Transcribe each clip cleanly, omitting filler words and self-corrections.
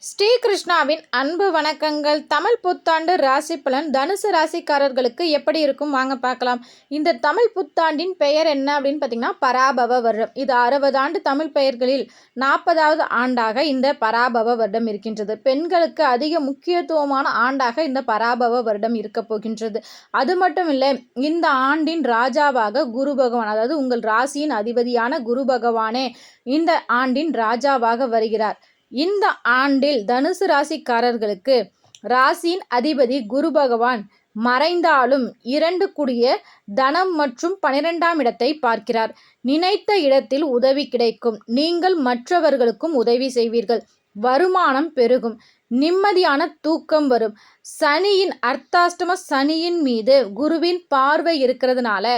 ஸ்ரீ கிருஷ்ணாவின் அன்பு வணக்கங்கள். தமிழ் புத்தாண்டு ராசி பலன் தனுசு ராசிக்காரர்களுக்கு எப்படி இருக்கும் வாங்க பார்க்கலாம். இந்த தமிழ் புத்தாண்டின் பெயர் என்ன அப்படின்னு பார்த்தீங்கன்னா பராபவ வருடம். இது 60 ஆண்டு தமிழ் பெயர்களில் 40வது ஆண்டாக இந்த பராபவ வருடம் இருக்கின்றது. பெண்களுக்கு அதிக முக்கியத்துவமான ஆண்டாக இந்த பராபவ வருடம் இருக்க போகின்றது. அது மட்டும் இல்லை, இந்த ஆண்டின் ராஜாவாக குரு பகவான், அதாவது உங்கள் ராசியின் அதிபதியான குரு பகவானே இந்த ஆண்டின் ராஜாவாக வருகிறார். இந்த ஆண்டில் தனுசு ராசிக்காரர்களுக்கு ராசியின் அதிபதி குரு பகவான் மறைந்தாலும் 2 கூடிய தனம் மற்றும் 12ஆம் இடத்தை பார்க்கிறார். நினைத்த இடத்தில் உதவி கிடைக்கும். நீங்கள் மற்றவர்களுக்கும் உதவி செய்வீர்கள். வருமானம் பெருகும். நிம்மதியான தூக்கம் வரும். சனியின் அர்த்தாஷ்டம சனியின் மீது குருவின் பார்வை இருக்கிறதுனால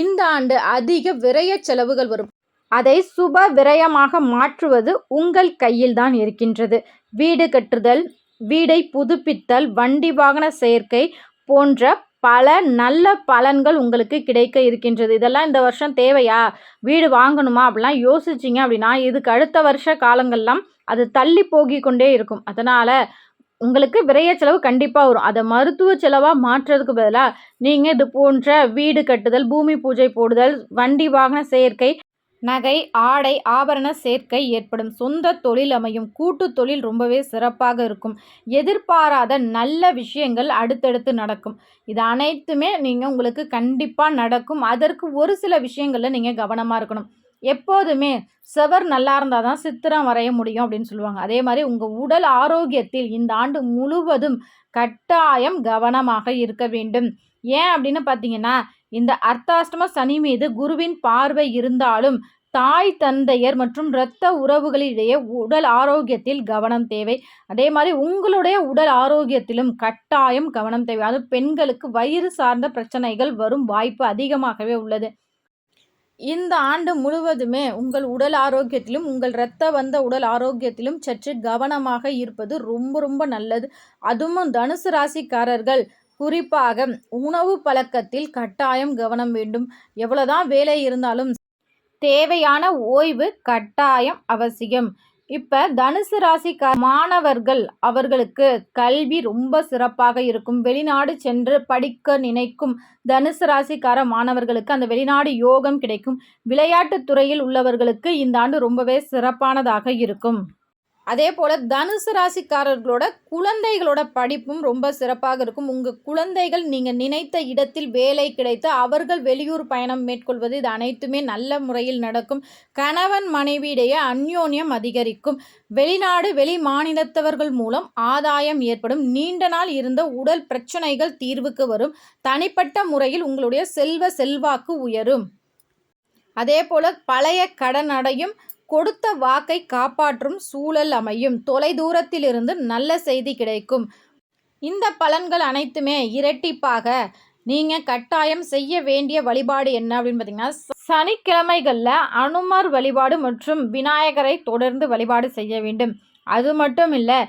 இந்த ஆண்டு அதிக விரய செலவுகள் வரும். அதை சுப விரயமாக மாற்றுவது உங்கள் கையில் தான் இருக்கின்றது. வீடு கட்டுதல், வீடை புதுப்பித்தல், வண்டி வாகன சேர்க்கை போன்ற பல நல்ல பலன்கள் உங்களுக்கு கிடைக்க இருக்கின்றது. இதெல்லாம் இந்த வருஷம் தேவையா, வீடு வாங்கணுமா அப்படிலாம் யோசிச்சிங்க அப்படின்னா இதுக்கு அடுத்த வருஷ காலங்கள்லாம் அது தள்ளி போகி கொண்டே இருக்கும். அதனால் உங்களுக்கு விரைய செலவு கண்டிப்பாக வரும். அதை மருத்துவ செலவாக மாற்றுறதுக்கு பதிலாக நீங்கள் இது போன்ற வீடு கட்டுதல், பூமி பூஜை போடுதல், வண்டி வாகன சேர்க்கை, நகை, ஆடை, ஆபரண சேர்க்கை ஏற்படும். சொந்த தொழில் அமையும். கூட்டு தொழில் ரொம்பவே சிறப்பாக இருக்கும். எதிர்பாராத நல்ல விஷயங்கள் அடுத்தடுத்து நடக்கும். இது அனைத்துமே உங்களுக்கு கண்டிப்பாக நடக்கும். அதற்கு ஒரு சில விஷயங்களில் நீங்கள் கவனமாக இருக்கணும். எப்போதுமே செவர் நல்லா இருந்தால் தான் சித்திரம் வரைய முடியும் அப்படின்னு சொல்லுவாங்க. அதே மாதிரி உங்கள் உடல் ஆரோக்கியத்தில் இந்த ஆண்டு முழுவதும் கட்டாயம் கவனமாக இருக்க வேண்டும். ஏன் அப்படின்னு பார்த்தீங்கன்னா, இந்த அர்த்தாஷ்டம சனி மீது குருவின் பார்வை இருந்தாலும் தாய் தந்தையர் மற்றும் இரத்த உறவுகளிடையே உடல் ஆரோக்கியத்தில் கவனம் தேவை. அதே மாதிரி உங்களுடைய உடல் ஆரோக்கியத்திலும் கட்டாயம் கவனம் தேவை. அது பெண்களுக்கு வயிறு சார்ந்த பிரச்சனைகள் வரும் வாய்ப்பு அதிகமாகவே உள்ளது. இந்த ஆண்டு முழுவதுமே உங்கள் உடல் ஆரோக்கியத்திலும் உங்கள் இரத்த உடல் ஆரோக்கியத்திலும் சற்று கவனமாக இருப்பது ரொம்ப ரொம்ப நல்லது. அதுவும் தனுசு ராசிக்காரர்கள் குறிப்பாக உணவு பழக்கத்தில் கட்டாயம் கவனம் வேண்டும். எவ்வளவுதான் வேலை இருந்தாலும் தேவையான ஓய்வு கட்டாயம் அவசியம். இப்போ தனுசு ராசிக்கார மாணவர்கள் அவர்களுக்கு கல்வி ரொம்ப சிறப்பாக இருக்கும். வெளிநாடு சென்று படிக்க நினைக்கும் தனுசு ராசிக்கார மாணவர்களுக்கு அந்த வெளிநாடு யோகம் கிடைக்கும். விளையாட்டுத் துறையில் உள்ளவர்களுக்கு இந்த ஆண்டு ரொம்பவே சிறப்பானதாக இருக்கும். அதே போல் தனுசு ராசிக்காரர்களோட குழந்தைகளோட படிப்பும் ரொம்ப சிறப்பாக இருக்கும். உங்கள் குழந்தைகள் நீங்கள் நினைத்த இடத்தில் வேலை கிடைத்து அவர்கள் வெளியூர் பயணம் மேற்கொள்வது, இது அனைத்துமே நல்ல முறையில் நடக்கும். கணவன் மனைவியிடையே அந்யோன்யம் அதிகரிக்கும். வெளிநாடு வெளி மாநிலத்தவர்கள் மூலம் ஆதாயம் ஏற்படும். நீண்ட நாள் இருந்த உடல் பிரச்சனைகள் தீர்வுக்கு வரும். தனிப்பட்ட முறையில் உங்களுடைய செல்வாக்கு உயரும். அதே போல் பழைய கடன் அடையும். கொடுத்த வாக்கை காப்பாற்றும் சூழல் அமையும். தொலைதூரத்திலிருந்து நல்ல செய்தி கிடைக்கும். இந்த பலன்கள் அனைத்துமே இரட்டிப்பாக நீங்கள் கட்டாயம் செய்ய வேண்டிய வழிபாடு என்ன அப்படின்னு பார்த்தீங்கன்னா, சனிக்கிழமைகளில் அனுமர் வழிபாடு மற்றும் விநாயகரை தொடர்ந்து வழிபாடு செய்ய வேண்டும். அது மட்டும் இல்லை,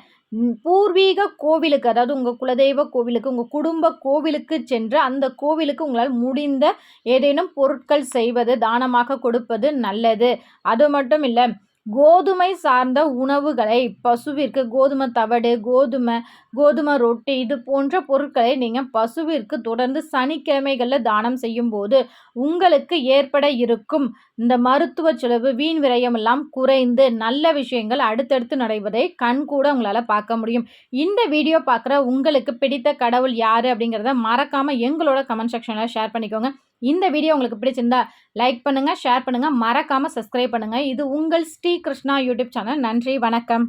பூர்வீக கோவிலுக்கு, அதாவது உங்கள் குலதெய்வ கோவிலுக்கு, உங்கள் குடும்ப கோவிலுக்கு சென்று அந்த கோவிலுக்கு உங்களால் முடிந்த ஏதேனும் பொருட்கள் செய்வது, தானமாக கொடுப்பது நல்லது. அது மட்டும் இல்லை, கோதுமை சார்ந்த உணவுகளை பசுவிற்கு, கோதுமை தவிடு, கோதுமை ரொட்டி, இது போன்ற பொருட்களை நீங்கள் பசுவிற்கு தொடர்ந்து சனிக்கிழமைகளில் தானம் செய்யும் போது உங்களுக்கு ஏற்பட இருக்கும் இந்த மருத்துவ செலவு, வீண் விரயம் எல்லாம் குறைந்து நல்ல விஷயங்கள் அடுத்தடுத்து நடைவதை கண்கூட உங்களால் பார்க்க முடியும். இந்த வீடியோ பார்க்குற உங்களுக்கு பிடித்த கடவுள் யார் அப்படிங்கிறத மறக்காமல் எங்களோட கமெண்ட் செக்ஷனில் ஷேர் பண்ணிக்கோங்க. இந்த வீடியோ உங்களுக்கு பிடிச்சிருந்தா லைக் பண்ணுங்கள், ஷேர் பண்ணுங்கள், மறக்காமல் சப்ஸ்கிரைப் பண்ணுங்கள். இது உங்கள் ஸ்ரீ கிருஷ்ணா யூடியூப் சேனல். நன்றி, வணக்கம்.